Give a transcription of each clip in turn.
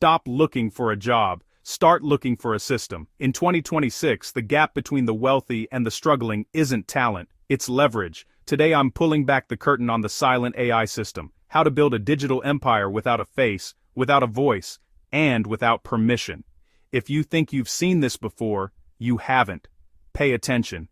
Stop looking for a job. Start looking for a system. In 2026, the gap between the wealthy and the struggling isn't talent, it's leverage. Today I'm pulling back the curtain on the silent AI system. How to build a digital empire without a face, without a voice, and without permission. If you think you've seen this before, you haven't. Pay attention.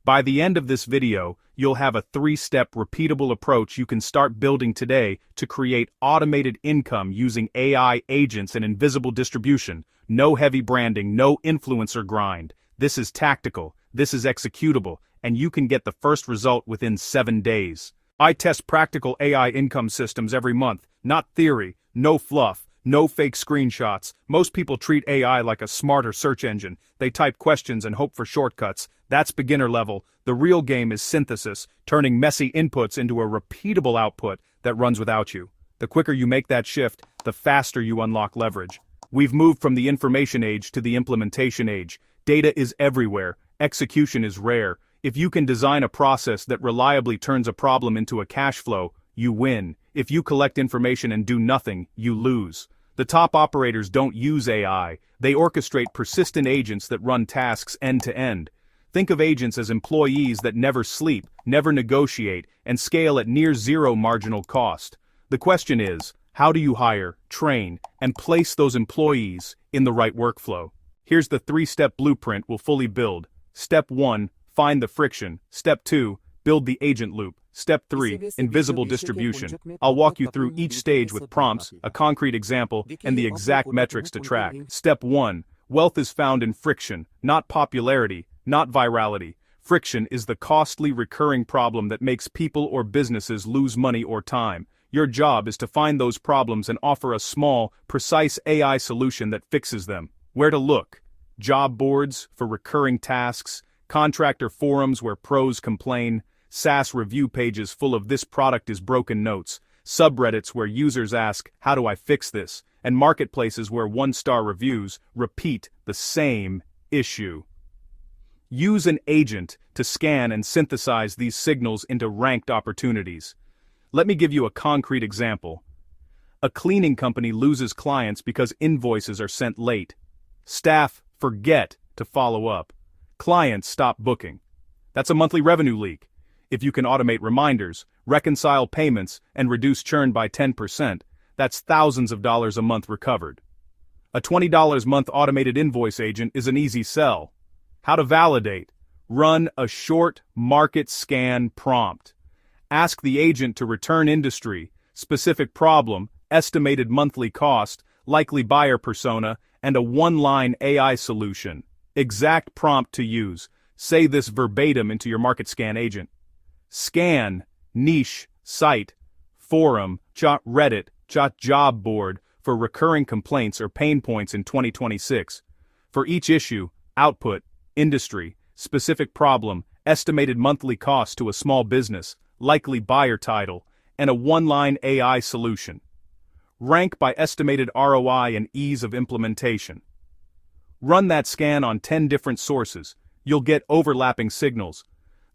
By the end of this video, you'll have a 3-step repeatable approach you can start building today to create automated income using AI agents and invisible distribution. No heavy branding, no influencer grind. This is tactical, this is executable, and you can get the first result within 7 days. I test practical AI income systems every month, not theory, no fluff. No fake screenshots. Most people treat AI like a smarter search engine. They type questions and hope for shortcuts. That's beginner level. The real game is synthesis, turning messy inputs into a repeatable output that runs without you. The quicker you make that shift, the faster you unlock leverage. We've moved from the information age to the implementation age. Data is everywhere. Execution is rare. If you can design a process that reliably turns a problem into a cash flow, you win. If you collect information and do nothing, you lose. The top operators don't use AI, they orchestrate persistent agents that run tasks end to end. Think of agents as employees that never sleep, never negotiate, and scale at near zero marginal cost. The question is, how do you hire, train, and place those employees in the right workflow? Here's the 3-step blueprint we'll fully build. Step 1, find the friction. Step 2, build the agent loop. Step 3, invisible distribution. I'll walk you through each stage with prompts, a concrete example, and the exact metrics to track. Step 1, wealth is found in friction, not popularity, not virality. Friction is the costly recurring problem that makes people or businesses lose money or time. Your job is to find those problems and offer a small, precise AI solution that fixes them. Where to look? Job boards for recurring tasks, contractor forums where pros complain, SaaS review pages full of "this product is broken" notes, subreddits where users ask, "how do I fix this?" and marketplaces where 1-star reviews repeat the same issue. Use an agent to scan and synthesize these signals into ranked opportunities. Let me give you a concrete example. A cleaning company loses clients because invoices are sent late. Staff forget to follow up. Clients stop booking. That's a monthly revenue leak. If you can automate reminders, reconcile payments, and reduce churn by 10%, that's thousands of dollars a month recovered. A $20 a month automated invoice agent is an easy sell. How to validate? Run a short market scan prompt. Ask the agent to return industry, specific problem, estimated monthly cost, likely buyer persona, and a 1-line AI solution. Exact prompt to use. Say this verbatim into your market scan agent. Scan, niche, site, forum, Reddit, job board for recurring complaints or pain points in 2026. For each issue, output, industry, specific problem, estimated monthly cost to a small business, likely buyer title, and a 1-line AI solution. Rank by estimated ROI and ease of implementation. Run that scan on 10 different sources. You'll get overlapping signals.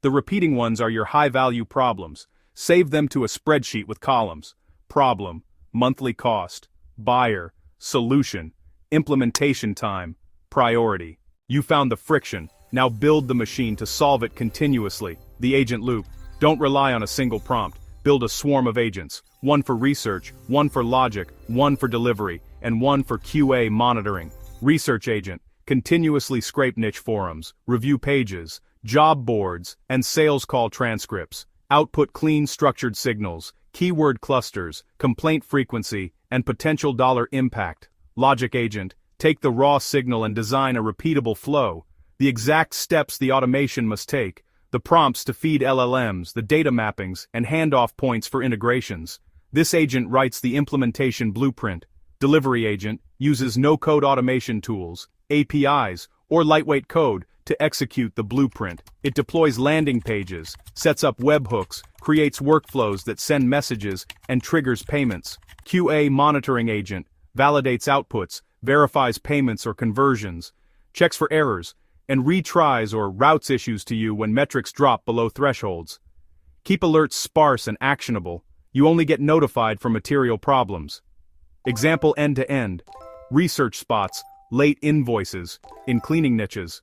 The repeating ones are your high-value problems. Save them to a spreadsheet with columns. Problem, monthly cost, buyer, solution, implementation time, priority. You found the friction. Now build the machine to solve it continuously. The agent loop. Don't rely on a single prompt. Build a swarm of agents. One for research, one for logic, one for delivery, and one for QA monitoring. Research agent. Continuously scrape niche forums, review pages, job boards, and sales call transcripts. Output clean structured signals, keyword clusters, complaint frequency, and potential dollar impact. Logic agent. Take the raw signal and design a repeatable flow. The exact steps the automation must take. The prompts to feed LLMs, the data mappings, and handoff points for integrations. This agent writes the implementation blueprint. Delivery agent uses no-code automation tools, APIs, or lightweight code to execute the blueprint. It deploys landing pages, sets up webhooks, creates workflows that send messages, and triggers payments. QA monitoring agent validates outputs, verifies payments or conversions, checks for errors, and retries or routes issues to you when metrics drop below thresholds. Keep alerts sparse and actionable. You only get notified for material problems. Example end-to-end. Research spots late invoices in cleaning niches.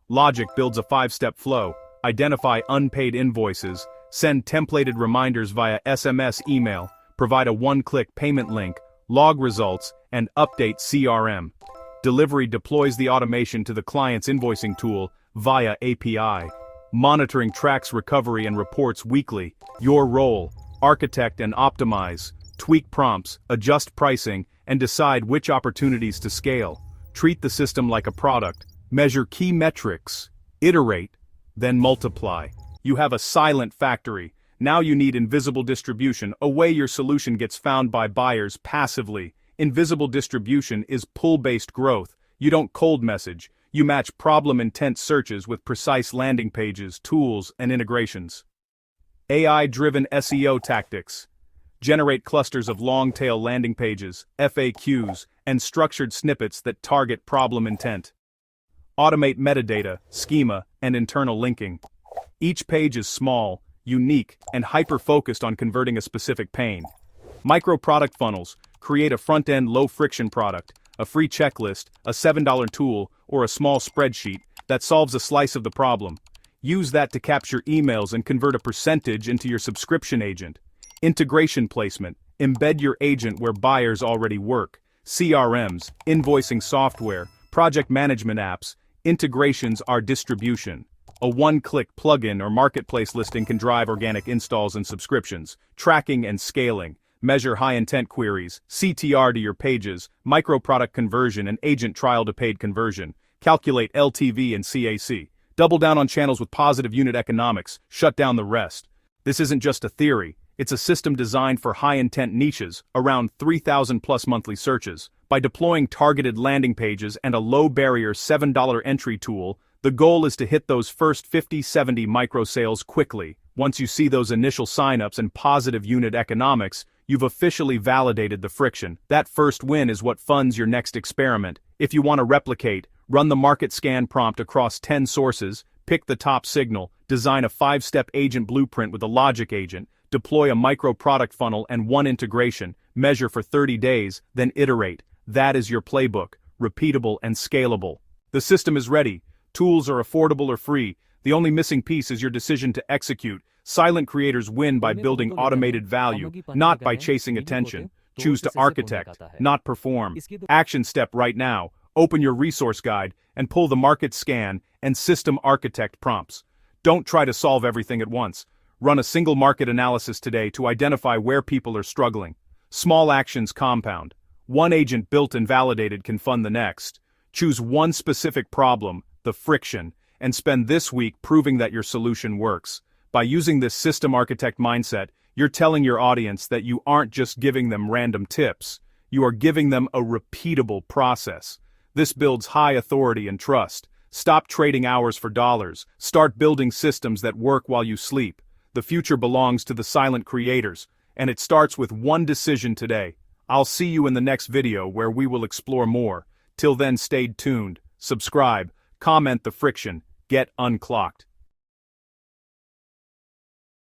Logic builds a 5-step flow. Identify unpaid invoices, send templated reminders via SMS email, provide a one-click payment link, log results, and update CRM. Delivery deploys the automation to the client's invoicing tool via API. Monitoring tracks recovery and reports weekly. Your role: architect and optimize, tweak prompts, adjust pricing, and decide which opportunities to scale. Treat the system like a product. Measure key metrics. Iterate, then multiply. You have a silent factory. Now you need invisible distribution, a way your solution gets found by buyers passively. Invisible distribution is pull-based growth. You don't cold message. You match problem-intent searches with precise landing pages, tools, and integrations. AI-driven SEO tactics. Generate clusters of long-tail landing pages, FAQs, and structured snippets that target problem intent. Automate metadata, schema, and internal linking. Each page is small, unique, and hyper-focused on converting a specific pain. Micro-product funnels. Create a front-end low-friction product, a free checklist, a $7 tool, or a small spreadsheet that solves a slice of the problem. Use that to capture emails and convert a percentage into your subscription agent. Integration placement. Embed your agent where buyers already work. CRMs, invoicing software, project management apps. Integrations are distribution. A one-click plugin or marketplace listing can drive organic installs and subscriptions. Tracking and scaling. Measure high-intent queries, CTR to your pages, micro-product conversion and agent trial to paid conversion. Calculate LTV and CAC. Double down on channels with positive unit economics, shut down the rest. This isn't just a theory, it's a system designed for high-intent niches, around 3,000 plus monthly searches. By deploying targeted landing pages and a low-barrier $7 entry tool, the goal is to hit those first 50-70 micro-sales quickly. Once you see those initial signups and positive unit economics, you've officially validated the friction. That first win is what funds your next experiment. If you want to replicate, run the market scan prompt across 10 sources, pick the top signal, design a 5-step agent blueprint with a logic agent, deploy a micro-product funnel and one integration, measure for 30 days, then iterate. That is your playbook, repeatable and scalable. The system is ready. Tools are affordable or free. The only missing piece is your decision to execute. Silent creators win by building automated value, not by chasing attention. Choose to architect, not perform. Action step right now. Open your resource guide and pull the market scan and system architect prompts. Don't try to solve everything at once. Run a single market analysis today to identify where people are struggling. Small actions compound. One agent built and validated can fund the next. Choose one specific problem, the friction, and spend this week proving that your solution works. By using this system architect mindset, you're telling your audience that you aren't just giving them random tips, you are giving them a repeatable process. This builds high authority and trust. Stop trading hours for dollars. Start building systems that work while you sleep. The future belongs to the silent creators, and it starts with one decision today. I'll see you in the next video where we will explore more. Till then, stay tuned, subscribe, comment the friction, get unclocked.